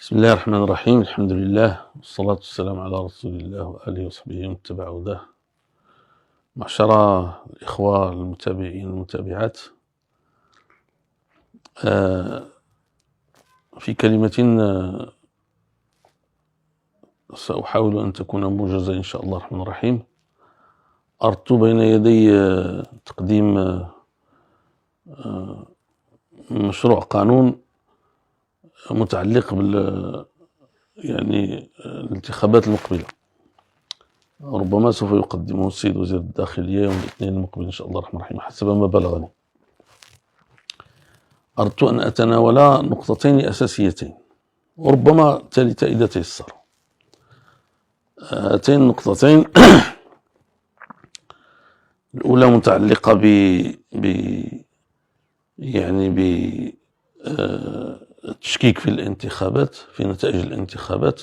بسم الله الرحمن الرحيم. الحمد لله والصلاة والسلام على رسول الله وآله وصحبه ومن تبع هداه. معشر الإخوة المتابعين والمتابعات، في كلمة سأحاول أن تكون موجزة إن شاء الله الرحمن الرحيم. أردت بين يدي تقديم مشروع قانون متعلق الانتخابات المقبلة. ربما سوف يقدمه السيد وزير الداخلية يوم الاثنين المقبل إن شاء الله الرحمن الرحيم حسب ما بلغني. أردت أن أتناول نقطتين أساسيتين وربما ثالثة إذا تيسر. هاتين النقطتين الأولى متعلقة التشكيك في الانتخابات، في نتائج الانتخابات،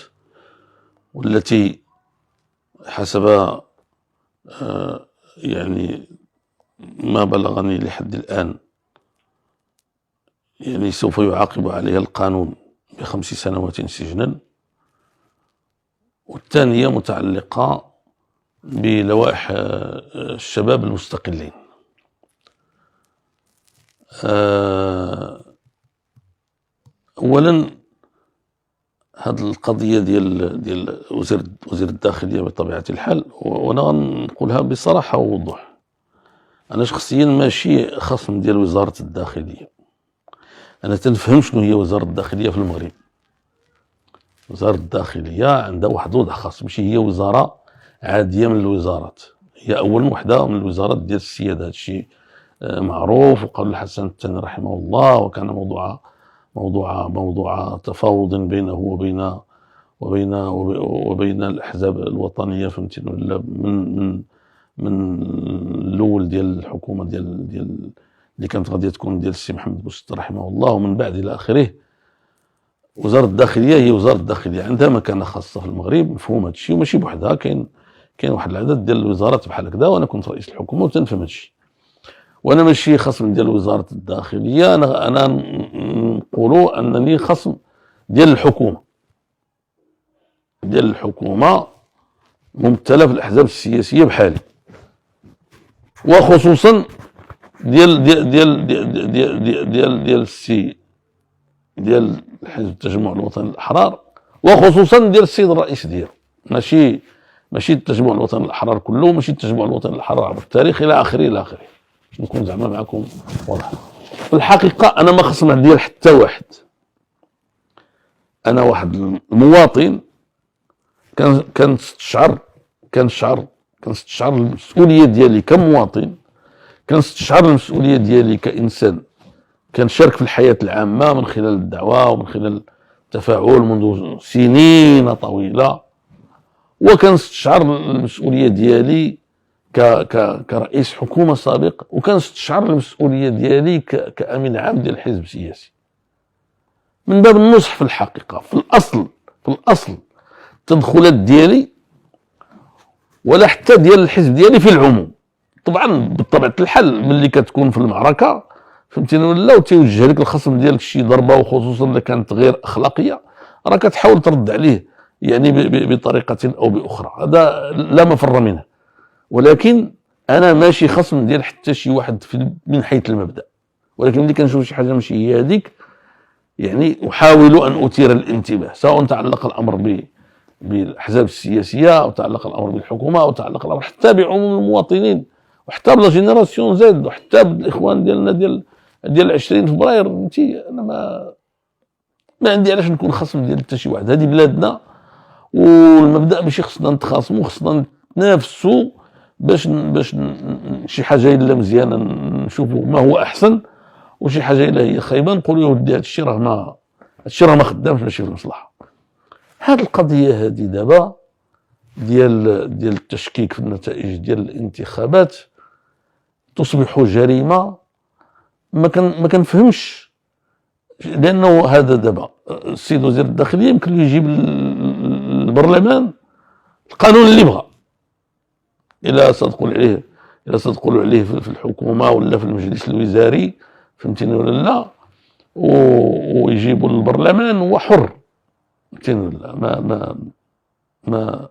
والتي حسب ما بلغني لحد الآن سوف يعاقب عليها القانون ب5 سنوات سجنا. والثانية متعلقة بلوائح الشباب المستقلين. أولا، هذه القضية ديال وزير الداخلية بطبيعة الحال، وأنا غنقولها بصراحة ووضوح، أنا شخصيا ماشي خصم ديال وزارة الداخلية. أنا تنفهم شنو هي وزارة الداخلية في المغرب. وزارة الداخلية عندها واحد الوضع خاص، ماشي هي وزارة عادية من الوزارات، هي أول وحدة من الوزارات ديال السيادة. هذا الشيء معروف، وقال الحسن الثاني رحمه الله، وكان موضوع تفاوض بينه وبين الأحزاب الوطنية، فهمتيني، ولا من الأول ديال الحكومة ديال اللي كانت غادية تكون ديال السي محمد بوسط رحمه الله، ومن بعد إلى آخره. وزارة الداخلية هي وزارة الداخلية، عندها مكانة خاصة في المغرب، مفهوم هذا الشيء، وماشي بوحدها، كاين واحد العدد ديال الوزارات بحال هكذا، وأنا كنت رئيس الحكومة وتنفهم هذا الشيء. وانا ماشي خصم ديال وزارة الداخلية، انا نقولوا انني خصم ديال الحكومة ممثلة في الاحزاب السياسية بحالي، وخصوصا ديال حزب التجمع الوطني الاحرار، وخصوصا ديال السيد الرئيس ديالو. ماشي التجمع الوطني الاحرار كله، ماشي التجمع الوطني الاحرار عبر التاريخ الى اخره. نكون زعما معكم واضح. في الحقيقة أنا ما خصم ديال حتى واحد. أنا واحد المواطن كنستشعر المسؤولية ديالي كمواطن، كنستشعر المسؤولية ديالي كإنسان كنشارك في الحياة العامة من خلال الدعوة ومن خلال التفاعل منذ سنين طويلة، وكنستشعر المسؤولية ديالي كرئيس حكومة سابق، وكنستشعر المسؤولية ديالي كأمين عام ديال حزب سياسي. من باب النصح في الحقيقة، في الأصل التدخلات ديالي ولا حتى ديال الحزب ديالي في العموم، طبعا بطبيعة الحال ملي كتكون في المعركة، فهمتيني، ولا وتيوجه لك الخصم ديالك شي ضربة، وخصوصا إذا كانت غير أخلاقية، راه كتحاول ترد عليه بطريقة أو بأخرى، هذا لا مفر منه. ولكن انا ماشي خصم ديال حتى شي واحد من حيث المبدا، ولكن ملي كنشوف شي حاجه ماشي هي هذيك، احاول ان اثير الانتباه، سواء تعلق الامر بالاحزاب السياسيه، او تعلق الامر بالحكومه، او تعلق الامر حتى بعموم المواطنين، وحتى بلا جينيراسيون زد، وحتى بالاخوان ديالنا ديال 20 فبراير. انا ما عندي علاش نكون خصم ديال حتى شي واحد. هذه بلادنا، والمبدا ماشي خصنا نتخاصموا، خصنا نتنافسوا باش شي حاجه الا مزيانه نشوفوا ما هو احسن، وشي حاجه الا هي خايبه نقولوا يا ودي هذا الشيء راه ما خدامش، ماشي في المصلحه. هذه القضيه هذه دابا ديال التشكيك في النتائج ديال الانتخابات تصبح جريمه. ما كنفهمش، لانه هذا دابا السيد وزير الداخليه يمكن له يجيب البرلمان القانون اللي بغى، إلا صدقوا عليه في الحكومة ولا في المجلس الوزاري، فهمتيني ولا لا، ويجيبوا للبرلمان، هو حر فهمتيني؟ ما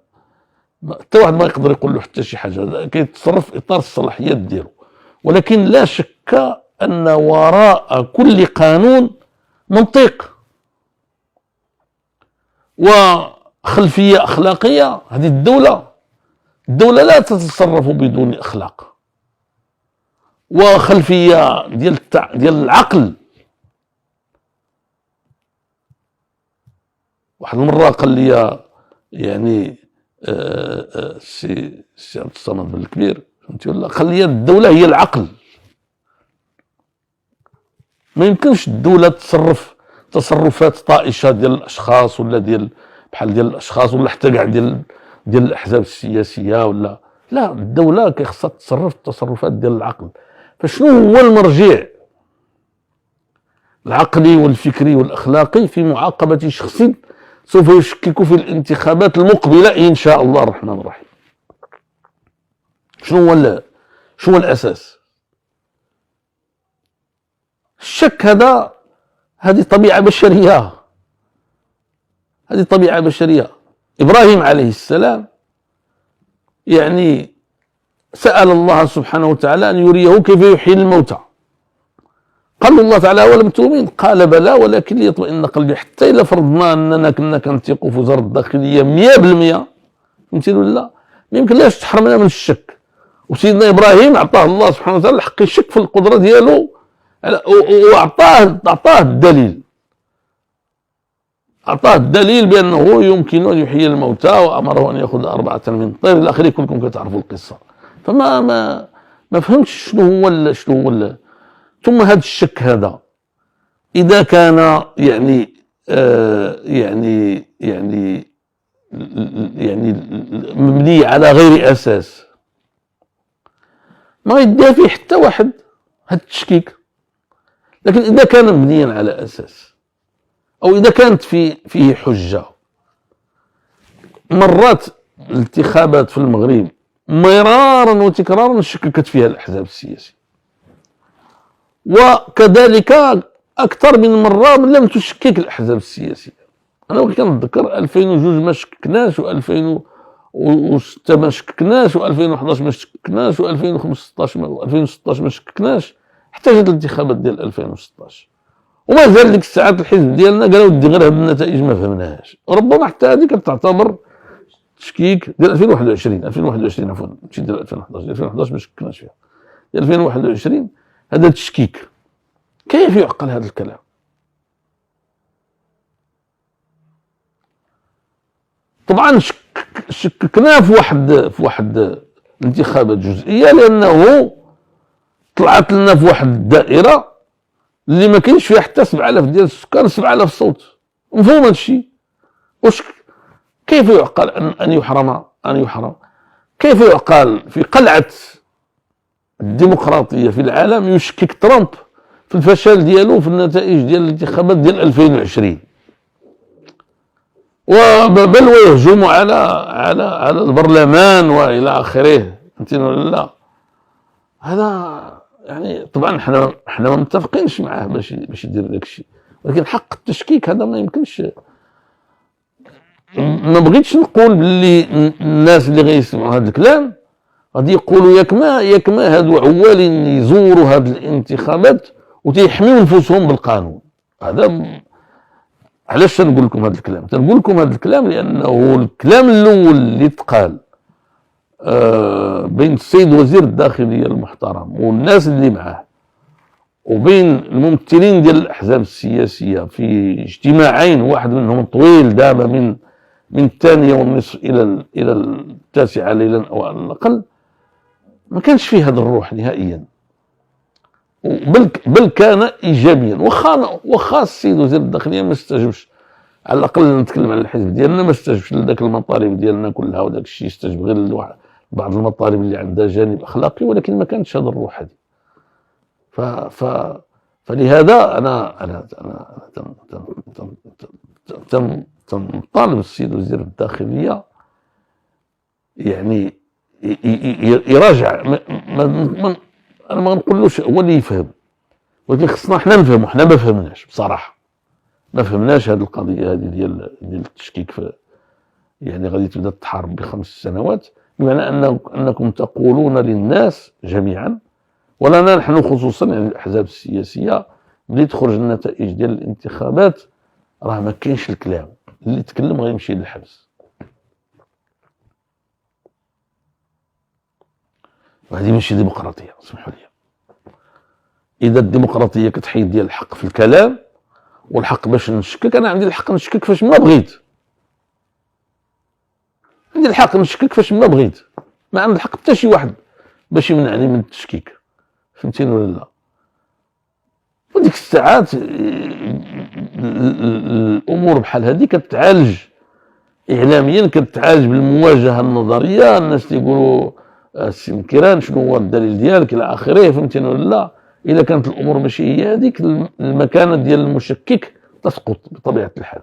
حتى واحد ما يقدر يقول له حتى شي حاجه، كيتصرف في اطار الصلاحيات ديالو. ولكن لا شك ان وراء كل قانون منطق وخلفيه اخلاقيه. هذه الدوله لا تتصرف بدون اخلاق وخلفيه ديال العقل. واحد المره قال لي يعني السي عبد الصمد بن الكبير، فهمتي ولا؟ قال لي الدوله هي العقل. ما يمكنش الدوله تصرف تصرفات طائشه ديال الاشخاص، ولا بحال ديال الاشخاص، ولا حتى كاع ديال الاحزاب السياسيه، ولا لا. الدوله كيخصها تصرف التصرفات ديال العقل. فشنو هو المرجع العقلي والفكري والاخلاقي في معاقبه شخص سوف يشكك في الانتخابات المقبله ان شاء الله الرحمن الرحيم؟ شنو هو الاساس؟ الشك هذه طبيعه بشريه، ابراهيم عليه السلام يعني سأل الله سبحانه وتعالى أن يريه كيف يحيي الموتى. قال الله تعالى: ولم تؤمن؟ قال: بلى ولكن ليطمئن قلبي. حتى إلا فرضنا أننا كنا كنثيقوا في وزارة الداخلية 100%، فهمتي ولا؟ ما يمكنلاش تحرمنا من الشك. وسيدنا إبراهيم أعطاه الله سبحانه وتعالى الحق يشك في القدرة ديالو، وأعطاه الدليل. أعطاه الدليل بأنه يمكن أن يحيي الموتى، وأمره أن يأخذ 4 من الطير إلى آخره. كلكم كتعرفوا القصة. فما ما فهمتش شنو هو ثم هذا الشك هذا إذا كان يعني مبني على غير أساس، ما يديها فيه حتى واحد هذا التشكيك. لكن إذا كان مبنيا على أساس، أو إذا كانت فيه حجة. مرات الانتخابات في المغرب مرارا وتكرارا شككت فيها الأحزاب السياسية، وكذلك أكثر من مرة من لم تشكك الأحزاب السياسية. أنا كنتذكر 2002 ما شككناش، و2006 ما شككناش، و2011 ما شككناش، و2015 و2016 ما شككناش، حتى جات الانتخابات ديال 2016. وما زال ديك الساعات الحزب ديالنا قالوا ودي غير هاد النتائج ما فهمناهاش. ربما حتى هذه كتعتبر تشكيك ديال 2021 عفوا، ماشي ديال 2011 ما شكناش فيها. ديال 2021 هذا تشكيك. كيف يعقل هذا الكلام؟ طبعا شككنا في واحد الانتخابات جزئيه، لانه طلعت لنا في واحد الدائره اللي ما كاينش فيها حتى 7000 ديال السكان، 7000 صوت. مفهوم هذا الشيء؟ كيف يعقل أن يحرم؟ كيف يعقل في قلعة الديمقراطية في العالم يشكك ترامب في الفشل ديالو في النتائج ديال الانتخابات ديال 2020، بل ويهجم على البرلمان والى اخره؟ فهمتيني ولا لا؟ هذا يعني طبعا حنا ما متفقينش معاه باش يدير داك الشيء، ولكن حق التشكيك هذا ما يمكنش. ما بغيتش نقول باللي الناس اللي غيسمعوا هذا الكلام غادي يقولوا ياك ما هادو عوالين يزوروا هاد الانتخابات وتيحميوا نفوسهم بالقانون. هذا علاش تنقول لكم هذا الكلام؟ تنقول لكم هذا الكلام لانه الكلام الاول اللي تقال بين السيد وزير الداخليه المحترم والناس اللي معاه، وبين الممثلين ديال الاحزاب السياسيه في اجتماعين، واحد منهم طويل دابا من 8:30 الى 9 ليلا او على الاقل، ما كانش فيه هذا الروح نهائيا، بل كان ايجابيا. واخا السيد وزير الداخليه ما استجبش، على الاقل نتكلم على الحزب ديالنا، ما استجبش لذاك المطالب ديالنا كلها، وداك الشيء استجب غير بعض المطالب اللي عندها جانب اخلاقي، ولكن ما كانتش هذا الروح هذه. فلهذا انا تنطالب السيد وزير الداخليه يعني يراجع. انا ما نقولوش هو اللي يفهم، ولكن خصنا حنا نفهموا. حنا ما فهمناش بصراحه، ما فهمناش هذه القضيه هذه ديال التشكيك في، يعني غادي تبدا تحارب ب5 سنوات، بمعنى انكم تقولون للناس جميعا ولنا نحن خصوصا، يعني الاحزاب السياسيه، ملي تخرج النتائج ديال الانتخابات راه ما كاينش الكلام، اللي تكلم غيمشي للحبس. وهذه ماشي ديمقراطيه، سمحوا لي. اذا الديمقراطيه كتحيد ديال الحق في الكلام والحق باش نشكك، انا عندي الحق نشكك فاش ما بغيت، عندي الحق نشكك فاش ما بغيت، ما عندي الحق حتى شي واحد باش يمنعني من التشكيك، فهمتيني ولا لا؟ وديك الساعات الامور بحال هذه كتعالج اعلاميا، كتعالج بالمواجهه النظريه. الناس تيقولوا السي مكيران شنو هو الدليل ديالك الى اخره، فهمتيني ولا لا؟ اذا كانت الامور ماشي هي هذيك، المكانه ديال المشكك تسقط بطبيعه الحال.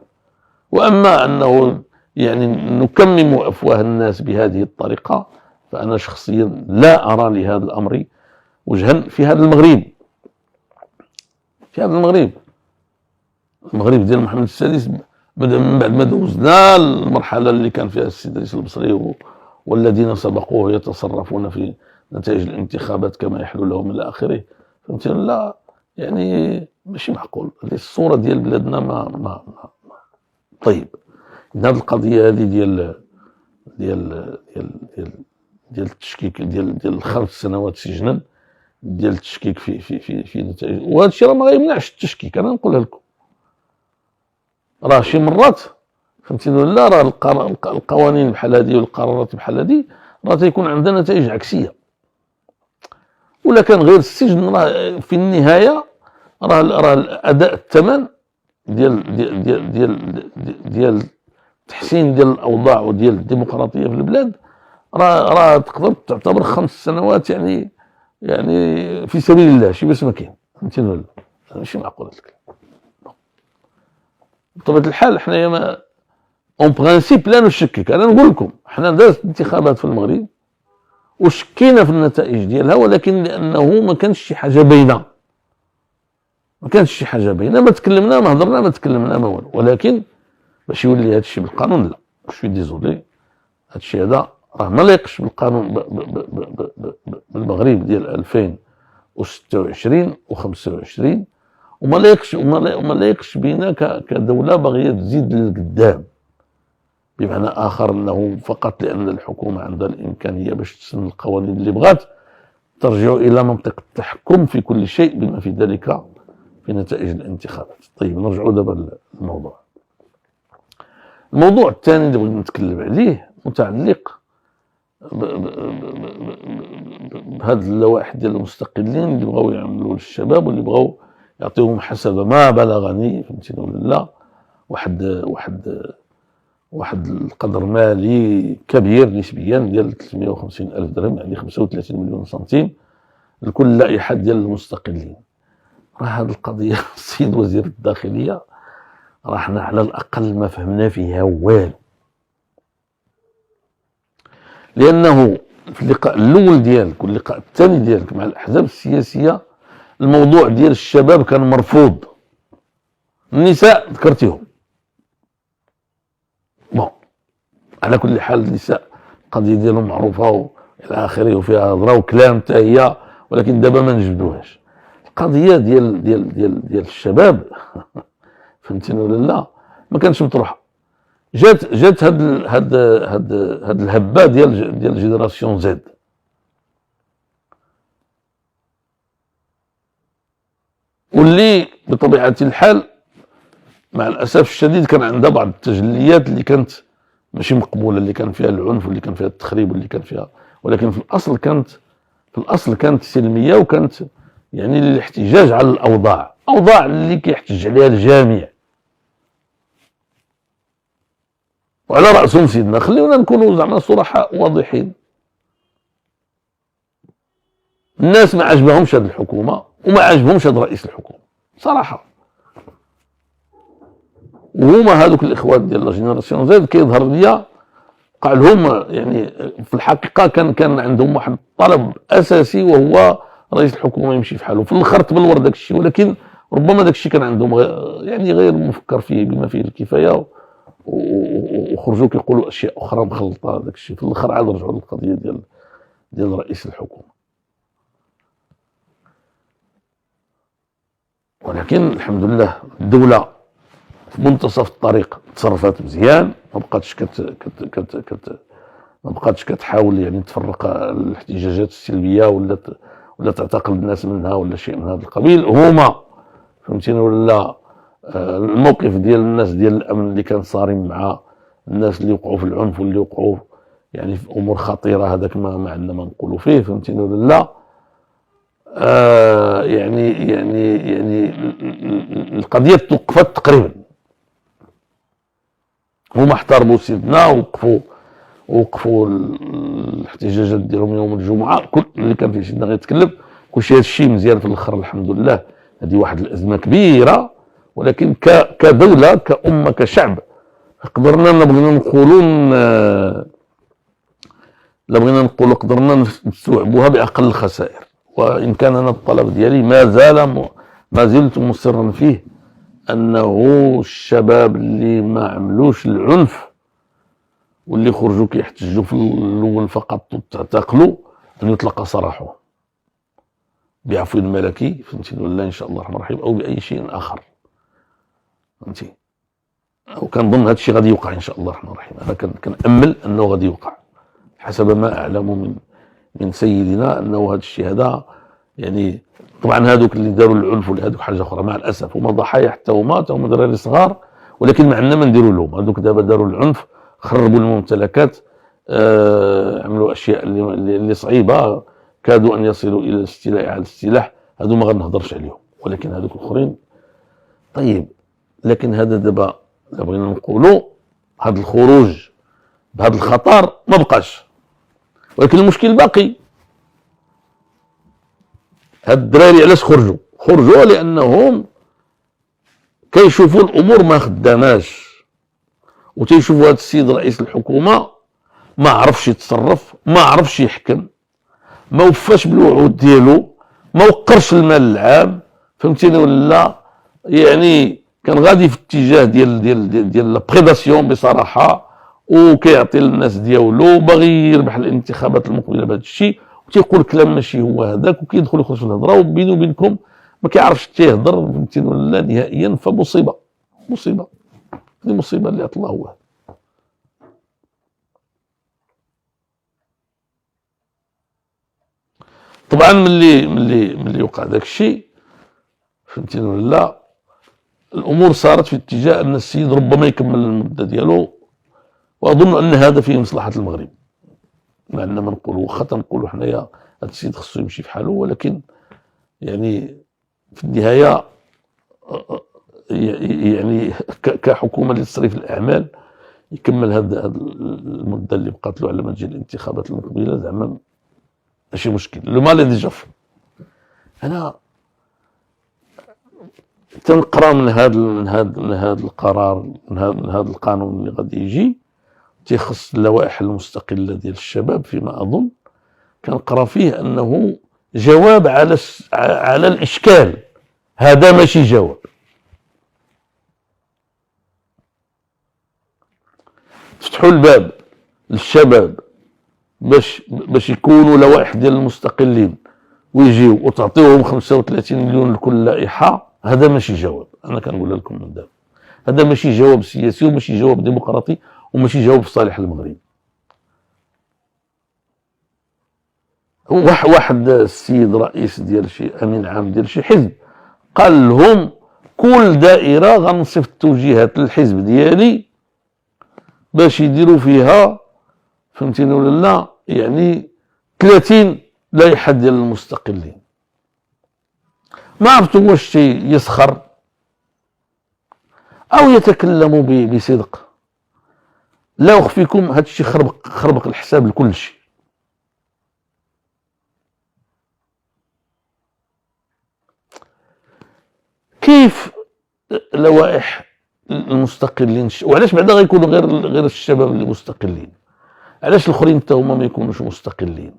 واما انه يعني نكمم افواه الناس بهذه الطريقه، فانا شخصيا لا ارى لهذا الامر وجها في هذا المغرب. في هذا المغرب ديال محمد السادس، من بعد ما دوزنا المرحله اللي كان فيها السيد رئيس البصري والذين سبقوه يتصرفون في نتائج الانتخابات كما يحلو لهم الى اخره، فهمتي؟ لا يعني ماشي معقول هذه الصوره ديال بلادنا. ما طيب، هذه القضيه هذه ديال ديال ديال ديال ديال التشكيك ديال 5 سنوات سجنا، ديال التشكيك في نتائج، وهذا الشيء راه ما غيمنعش التشكيك. انا نقولها لكم، راه شي مرات فهمتيني ولا، راه القوانين بحال هذه والقرارات بحال هذه راه تيكون عندها نتائج عكسيه، ولا كان غير السجن، راه في النهايه راه اداء الثمن ديال التحسين ديال الاوضاع وديال الديمقراطيه في البلاد، راه تقدر تعتبر 5 سنوات يعني في سبيل الله، شي بس ما كاين، فهمتيني ولا؟ ماشي معقول هذا الكلام. بطبيعه الحال حنايا ما اون برانسيب لا نشكك. انا نقول لكم حنا دازت انتخابات في المغرب وشكينا في النتائج ديالها، ولكن لانه ما كانش شي حاجه باينه، ما تكلمنا، ما هضرنا، ما تكلمنا، ما والو. ولكن باش يولي هذا الشيء بالقانون، لا، شوي ديزولي، هذا الشيء هذا راه ما لايقش بالقانون بالمغرب ديال 2026 و25، وما لايقش بينا كدوله باغيه تزيد للقدام. بمعنى اخر انه فقط لان الحكومه عندها الامكانيه باش تسن القوانين اللي بغات، ترجع الى منطقه التحكم في كل شيء بما في ذلك في نتائج الانتخابات. طيب نرجعوا دابا للموضوع. الموضوع الثاني اللي بغيت نتكلم عليه متعلق بهذه اللوائح ديال المستقلين اللي بغاو يعملوا للشباب، واللي بغاو يعطيهم حسب ما بلغني، فهمتيني ولا لا، واحد القدر مالي كبير نسبيا ديال 350 ألف درهم، يعني 35 مليون سنتيم لكل لائحة ديال المستقلين. راه هذه القضية السيد وزير الداخلية راه حنا على الأقل ما فهمنا فيها والو، لأنه في اللقاء الأول ديالك واللقاء الثاني ديالك مع الأحزاب السياسية الموضوع ديال الشباب كان مرفوض، النساء ذكرتيهم. بون على كل حال النساء القضيه ديالهم معروفه والى اخره، وفيها هضره وكلام حتى هي، ولكن دابا ما نجبدوهاش. القضيه ديال الشباب فهمتيني ولا لا، ما كانتش مطروحه. جات هاد الهبه ديال جينيراسيون زد، واللي بطبيعه الحال مع الاسف الشديد كان عندها بعض التجليات اللي كانت ماشي مقبوله، اللي كان فيها العنف واللي كان فيها التخريب واللي كان فيها، ولكن في الاصل كانت سلميه، وكانت يعني الاحتجاج على الاوضاع اللي كيحتج عليها الجميع، وعلى راسهم سيدنا. خلينا نكونوا زعما صرحاء واضحين، الناس ما عجبهمش هذه الحكومه وما عجبهمش هذا رئيس الحكومه صراحه. وهما هذوك الاخوان ديال لا جينيراسيون زد كيظهر ليا قع لهم يعني في الحقيقه كان عندهم واحد الطلب اساسي، وهو رئيس الحكومه يمشي في حاله. في الاخر تبلور داك الشيء، ولكن ربما داك الشيء كان عندهم يعني غير مفكر فيه بما فيه الكفايه، وخرجوا كيقولوا اشياء اخرى مخلطه. داك الشيء في الاخر عاد رجعوا للقضيه ديال رئيس الحكومه. ولكن الحمد لله الدوله في منتصف الطريق تصرفات مزيان، ما بقاتش كتحاول يعني تفرق الاحتجاجات السلبيه ولا تعتقل الناس منها ولا شيء من هذا القبيل. هما فهمتيني ولا الموقف ديال الناس ديال الامن اللي كان صارم مع الناس اللي وقعوا في العنف واللي وقعوا يعني في امور خطيره، هذاك ما عندنا ما نقولوا فيه فهمتيني ولا لا. يعني القضيه توقفت تقريبا. هما احترموا سيدنا ووقفوا الاحتجاجات ديالهم يوم الجمعه، كل اللي كان فيه سيدنا غيتكلم كلشي. هذا الشيء مزيان في الاخر الحمد لله. هذه واحد الازمه كبيره، ولكن كدوله كامه كشعب قدرنا قدرنا نستوعبوها باقل الخسائر. وان كان انا الطلب ديالي ما زلت مصرا فيه انه الشباب اللي ما عملوش العنف واللي خرجوا كيحتجوا في الاول فقط تعتقلوا ان يطلق سراحهم بعفو ملكي فهمتي ولا ان شاء الله الرحمن الرحيم، او باي شيء اخر فهمتي. وكنظن هذا الشيء غادي يوقع ان شاء الله الرحمن الرحيم. انا كنامل انه غادي يوقع حسب ما اعلم من سيدنا، انه هذا الشيء هذا يعني طبعا هذوك اللي داروا العنف ولا هذوك حاجه اخرى مع الاسف، هما ضحايا حتى هما دراري صغار، ولكن ما عندنا ما نديروا لهم. هذوك دابا داروا العنف، خربوا الممتلكات، عملوا اشياء اللي صعيبه، كادوا ان يصلوا الى الاستيلاء على السلاح. هذو ما غنهضرش عليهم، ولكن هذوك الاخرين طيب. لكن هذا دابا بغينا نقولوا هذا الخروج بهذا الخطر ما بقاش، ولكن المشكل باقي. هاد الدراري علاش خرجوا لانهم كيشوفوا الامور ما خداماش، وتيشوفوا هذا السيد رئيس الحكومه ما عرفش يتصرف، ما عرفش يحكم، ما وفاش بالوعود ديالو، ما وقرش المال العام فهمتيني ولا. يعني كان غادي في اتجاه ديال لابريداسيون بصراحه، وكيعطي للناس ديالو، باغي يربح الانتخابات المقبله بهذا الشيء، وتيقول كلام ماشي هو هذاك، وكيدخل يخرج في الهضره، وبيني وبينكم ما كيعرفش تيهضر فهمتيني ولا نهائيا. فمصيبه هذه مصيبه اللي عطى الله هو. طبعا ملي وقع داك الشيء فهمتيني ولا، الامور صارت في اتجاه ان السيد ربما يكمل المده ديالو، واظن ان هذا فيه مصلحه المغرب. مع ان ما نقولوا واخا تنقولوا حنايا هذا السيد خصو يمشي في حاله، ولكن يعني في النهايه يعني كحكومه لتصريف الاعمال يكمل هذا المده اللي بقات له على ما تجي الانتخابات المقبله، زعما ماشي مشكل. لو مال ديجا انا تنقرا من هذا القرار، من هذا القانون اللي غادي يجي تيخص اللوائح المستقله ديال الشباب، فيما اظن كنقرا فيه انه جواب على الاشكال. هذا ماشي جواب. فتحوا الباب للشباب باش يكونوا لوائح ديال المستقلين ويجيو وتعطيوهم 35 مليون لكل لائحه. هذا ماشي جواب. انا كنقول لكم من دابا هذا ماشي جواب سياسي، وماشي جواب ديمقراطي، وماشي جواب في صالح المغرب. واحد السيد رئيس ديال شي امين عام ديال شي حزب قال لهم كل دائره غنصيفط التوجيهات للحزب ديالي باش يديروا فيها فهمتيني ولا لا، يعني 30 لائحه ديال المستقلين. ما عرفت واش يسخر او يتكلم بصدق. لا اخفيكم هذا الشيء خربق الحساب لكل شيء. كيف لوائح المستقلين وعلاش بعدا غيكونوا غير الشباب اللي مستقلين؟ علاش الاخرين حتى هما ما يكونوش مستقلين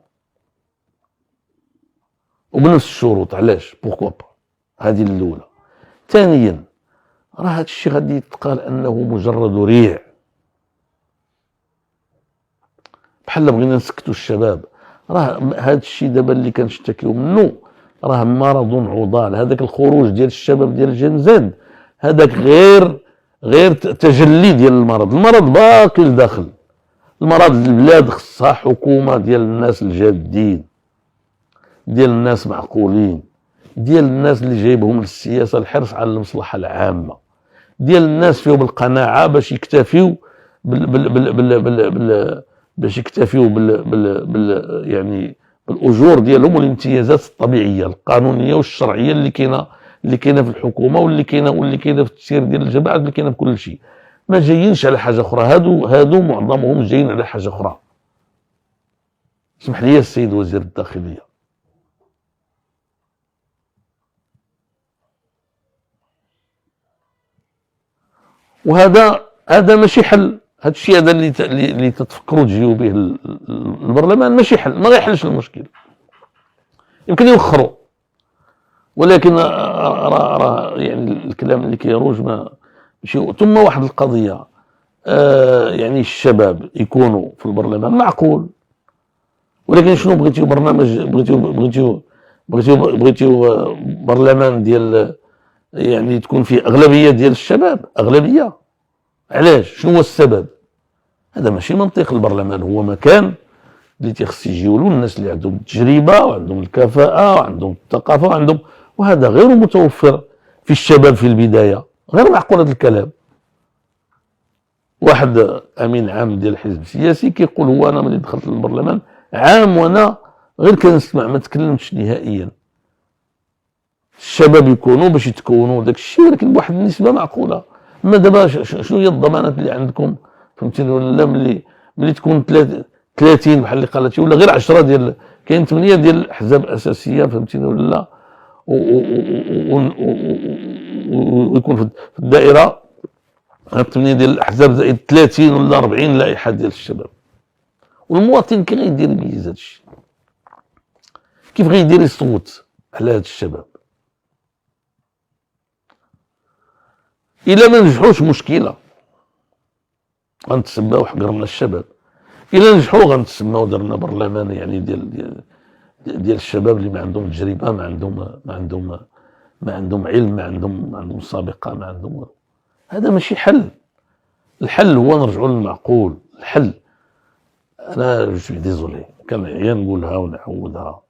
وبنفس الشروط؟ علاش؟ بوركوا با؟ هذه الاولى. ثانيا راه هذا الشيء غادي يتقال انه مجرد ريع، بحال بغينا نسكتوا الشباب. راه هذا الشيء دابا اللي كنشتكيو منه راه مرض عضال. هذاك الخروج ديال الشباب ديال جين زد هذاك غير تجلي ديال المرض. المرض باقي لداخل. المرض البلاد خصها حكومه ديال الناس الجادين، ديال الناس معقولين، ديال الناس اللي جايبهم للسياسه الحرص على المصلحه العامه، ديال الناس فيهم القناعه باش يكتفيو باش يكتفيو يعني بالاجور ديالهم والامتيازات الطبيعيه القانونيه والشرعيه اللي كاينه في الحكومه واللي كاينه في التسيير ديال الجماعات اللي كاينه في كل شيء. ما جايينش على حاجه اخرى. هادو معظمهم جايين على حاجه اخرى. اسمح لي السيد وزير الداخليه، وهذا ماشي حل. هذا الشيء هذا اللي تتفكروا تجيو به البرلمان ماشي حل، ما غيحلش المشكل. يمكن يوخروا، ولكن راه يعني الكلام اللي كيروج ماشي. ثم واحد القضيه، يعني الشباب يكونوا في البرلمان معقول، ولكن شنو بغيتيو برنامج، بغيتيو برلمان ديال يعني تكون فيه اغلبيه ديال الشباب. اغلبيه علاش؟ شنو هو السبب؟ هذا ماشي منطق. البرلمان هو مكان اللي تيخص يجيو له الناس اللي عندهم التجربه وعندهم الكفاءه وعندهم الثقافه وهذا غير متوفر في الشباب في البدايه. غير معقول هذا الكلام. واحد امين عام ديال الحزب السياسي كيقول هو انا ملي دخلت للبرلمان عام وانا غير كنسمع ما تكلمتش نهائيا. الشباب يكونوا باش يتكونوا داك الشيء، ولكن بواحد النسبه معقوله. اما دابا شنو هي الضمانات اللي عندكم؟ فهمتيني ولا؟ ملي تكون 30 بحال اللي قالت ولا غير 10 ديال، كاين 8 ديال الاحزاب الاساسيه، فهمتيني ولا؟ ويكون في الدائره 8 ديال الاحزاب زائد 30 ولا 40 لائحه ديال الشباب. والمواطن كي غيدير يميز هذا الشيء؟ كيف غيدير يصوت على هذا الشباب؟ الا ما نجحوش مشكله، غنتسماو حقرنا الشباب. الا نجحوا غنتسماو درنا برلمان يعني ديال الشباب اللي ما عندهم تجربه، ما عندهم علم، ما عندهم سابقه، ما عندهم والو. هذا ماشي حل. الحل هو نرجعوا للمعقول. الحل، انا جو ديزولي كنعيا نقولها ونعودها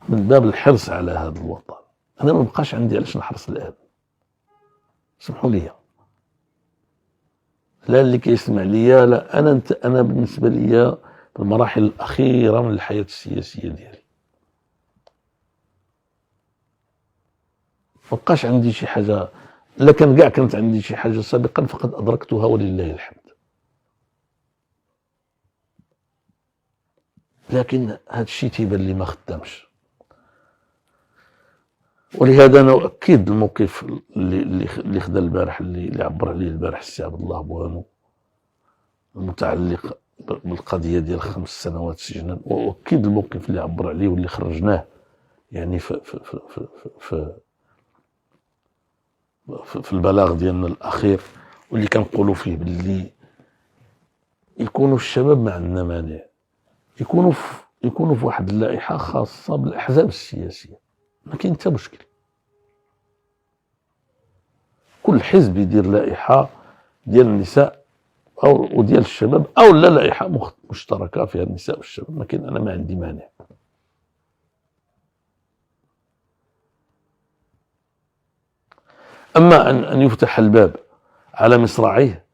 من باب الحرص على هذا الوطن. انا ما بقاش عندي علاش نحرص الان، سمحوا لي. لا اللي كيسمع ليا، لا انا بالنسبه ليا في المراحل الاخيره من الحياه السياسيه ديالي ما بقاش عندي شي حاجه. لكن كاع كانت عندي شي حاجه سابقا فقد ادركتها ولله الحمد. لكن هذا الشيء تيبان لي ما خدامش. ولهذا انا اؤكد الموقف اللي خدا البارح، اللي عبر عليه البارح السي عبد الله بوانو المتعلق بالقضيه ديال 5 سنوات سجنا، واؤكد الموقف اللي عبر عليه واللي خرجناه يعني في البلاغ ديالنا الاخير، واللي كنقولوا فيه باللي يكونوا الشباب ما عندنا مانع يكونوا في واحد اللائحه خاصه بالاحزاب السياسيه. ما كاين حتى مشكل. كل حزب يدير لائحه ديال النساء او وديال الشباب، او لا لائحه مشتركه فيها النساء والشباب. ما كاين، انا ما عندي مانع. اما ان يفتح الباب على مصراعيه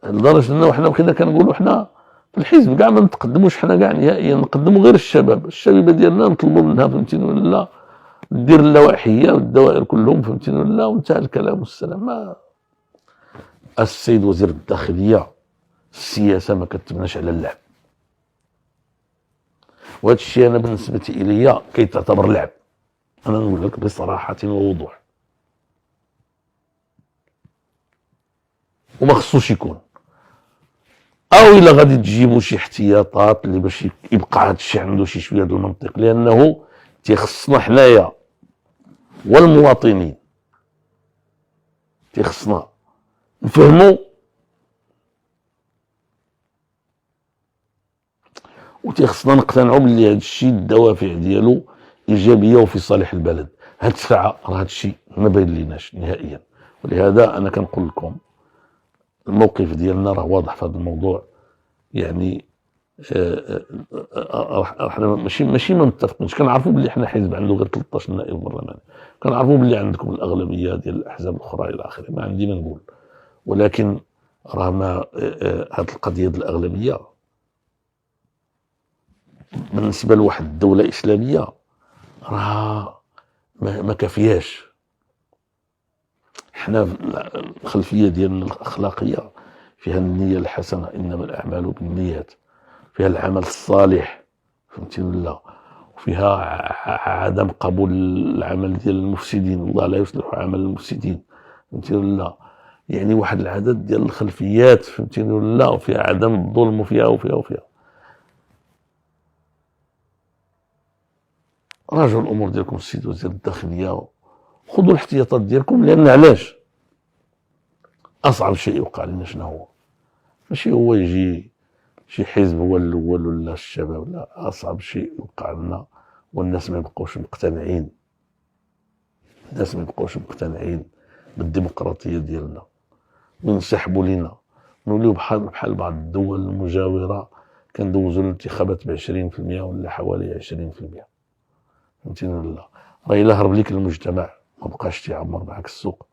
لدرجه انه حنا بقينا كنقولوا حنا في الحزب كاع ما نتقدموش، حنا كاع نهائيا نقدموا غير الشبيبه ديالنا نطلبوا منها، فهمتيني ولا؟ دير اللوائحيه والدوائر كلهم، فهمتيني ولا؟ وانتهى الكلام والسلام. السيد وزير الداخليه، السياسه ما كتبناش على اللعب، وهذا الشيء انا بالنسبه الي كيتعتبر لعب. انا نقول لك بصراحه ووضوح، وما خصوش يكون. او الا غادي تجيبوا شي احتياطات اللي باش يبقى هذا الشيء عنده شي شويه ديال المنطق، لانه تيخصنا حنايا والمواطنين تيخصنا نفهموا وتيخصنا نقتنعوا باللي هذا الشيء الدوافع ديالو ايجابيه وفي صالح البلد. هاد الساعه راه هاد الشيء ما باين ليناش نهائيا، ولهذا انا كنقول لكم الموقف ديالنا راه واضح في هذا الموضوع. يعني احنا ماشي ما متفقينش، كنعرفوا باللي حنا حزب عنده غير 13 نائب برلماني، كنعرفوا باللي عندكم الاغلبيه ديال الاحزاب الاخرى الى اخره، ما عندي ما نقول، ولكن راه ما هذه القضيه ديال الاغلبيه بالنسبه لواحد الدوله اسلاميه راه ما كافياش. حنا الخلفيه ديالنا الاخلاقيه فيها النيه الحسنه، انما الاعمال بالنيات، فيها العمل الصالح، فهمتي ولا؟ وفيها عدم قبول العمل ديال المفسدين، الله لا يصلح عمل المفسدين، فهمتي ولا؟ يعني واحد العدد ديال الخلفيات، فهمتي ولا؟ وفيها عدم الظلم، وفيها راجعوا الامور ديالكم السيد وزير الداخليه، خذوا الاحتياطات ديالكم، لان علاش؟ اصعب شيء يوقع لنا شنو هو؟ ماشي هو يجي شي حزب هو الاول ولا الشباب، لا، اصعب شيء يوقع لنا والناس ما يبقوش مقتنعين، الناس ما يبقوش مقتنعين بالديمقراطيه ديالنا وينسحبوا لينا، نوليو بحال بعض الدول المجاوره كندوزوا الانتخابات ب 20% ولا حوالي 20%، فهمتيني ولا؟ راه الا هرب ليك المجتمع ما بقاش تيعمر معك السوق،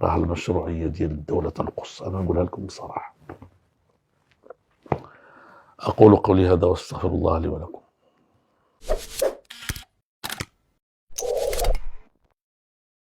راه المشروعيه ديال الدوله تنقص. انا نقولها لكم بصراحه. اقول قولي هذا واستغفر الله لي ولكم.